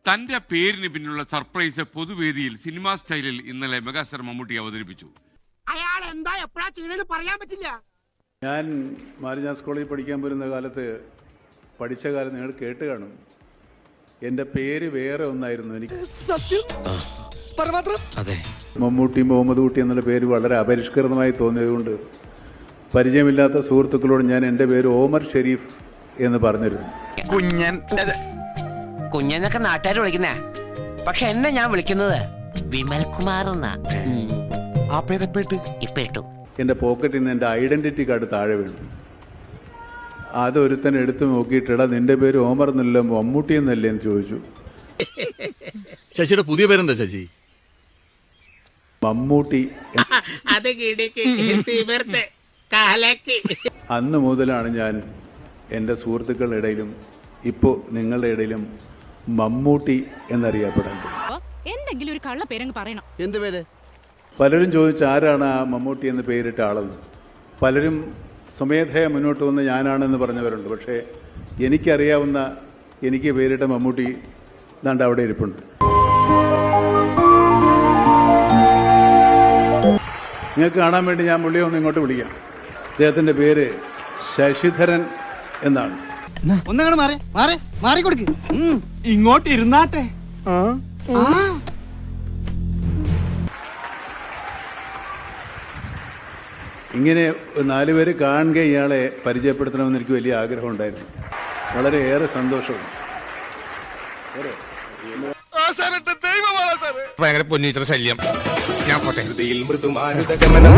തന്റെ പേരിന് പിന്നിലുള്ള സർപ്രൈസ് പൊതുവേദിയിൽ സിനിമാ സ്റ്റൈലിൽ ഇന്നലെ മെഗാസ്റ്റാർ മമ്മൂട്ടി അവതരിപ്പിച്ചു. അയാൾ എന്താ എപ്പോഴാ ചെയ്യണെന്ന് പറയാൻ പറ്റില്ല. ഞാൻ മാരിജാസ് കോളേജിൽ പഠിക്കാൻ പോരുന്ന കാലത്ത് പഠിച്ച കാലം നിങ്ങൾ കേട്ട് കാണും. എൻ്റെ പേര് വേറെ ഒന്നായിരുന്നു. എനിക്ക് മമ്മൂട്ടി മുഹമ്മദ് കുട്ടി എന്നുള്ള പേര് വളരെ അപരിഷ്കൃതമായി തോന്നിയതുകൊണ്ട് പരിചയമില്ലാത്ത സുഹൃത്തുക്കളോട് ഞാൻ എൻ്റെ പേര് ഓമർ ഷെരീഫ് എന്ന് പറഞ്ഞിരുന്നു. കുഞ്ഞെന്നൊക്കെ നാട്ടുകാർ വിളിക്കുന്നേ, പക്ഷെ എന്നെ ഞാൻ വിളിക്കുന്നത് വിമൽ കുമാർ എന്നാ. എൻ്റെ പോക്കറ്റിൽ നിന്ന് എൻ്റെ ഐഡന്റിറ്റി കാർഡ് താഴെ വീണു. അതൊരുത്തൻ എടുത്തു നോക്കിയിട്ടിടാ നിന്റെ പേര് ഓമർ എന്നല്ല മമ്മൂട്ടി എന്നല്ലേ എന്ന് ചോദിച്ചു. ശശിയുടെ പുതിയ പേരെന്താ ശശി? മമ്മൂട്ടി. അന്ന് മുതലാണ് ഞാൻ എൻ്റെ സുഹൃത്തുക്കളുടെ ഇടയിലും ഇപ്പോൾ നിങ്ങളുടെ ഇടയിലും മമ്മൂട്ടി എന്നറിയപ്പെടുന്നത്. എന്തെങ്കിലും ഒരു കള്ള പേരങ്ങ് പറയണം. എന്ത് പേര്? പലരും ചോദിച്ചു ആരാണ് ആ മമ്മൂട്ടി എന്ന് പേരിട്ട ആളെന്ന്. പലരും സ്വമേധയ മുന്നോട്ട് വന്ന് ഞാനാണെന്ന് പറഞ്ഞവരുണ്ട്. പക്ഷേ എനിക്കറിയാവുന്ന എനിക്ക് പേരിട്ട മമ്മൂട്ടി ദാണ്ട് അവിടെ ഇരിപ്പുണ്ട്. നിങ്ങൾക്ക് കാണാൻ വേണ്ടി ഞാൻ പുള്ളിയെ ഒന്ന് ഇങ്ങോട്ട് വിളിക്കാം. അദ്ദേഹത്തിൻ്റെ പേര് ശശിധരൻ എന്നാണ്. ഒന്നങ്ങോട്ട് മാറി കൊടുക്ക്. ഇങ്ങോട്ട് ഇരുന്നാട്ടെ. ഇങ്ങനെ 4 പേര് കാണുക ഇയാളെ പരിചയപ്പെടുത്തണമെന്ന് എനിക്ക് വലിയ ആഗ്രഹം ഉണ്ടായിരുന്നു. വളരെയേറെ സന്തോഷവും. ഭയങ്കര പൊന്നിച്ചിട്ട് ശല്യം. ഞാൻ പോട്ടെ. മൃദുമാരുതഗമനം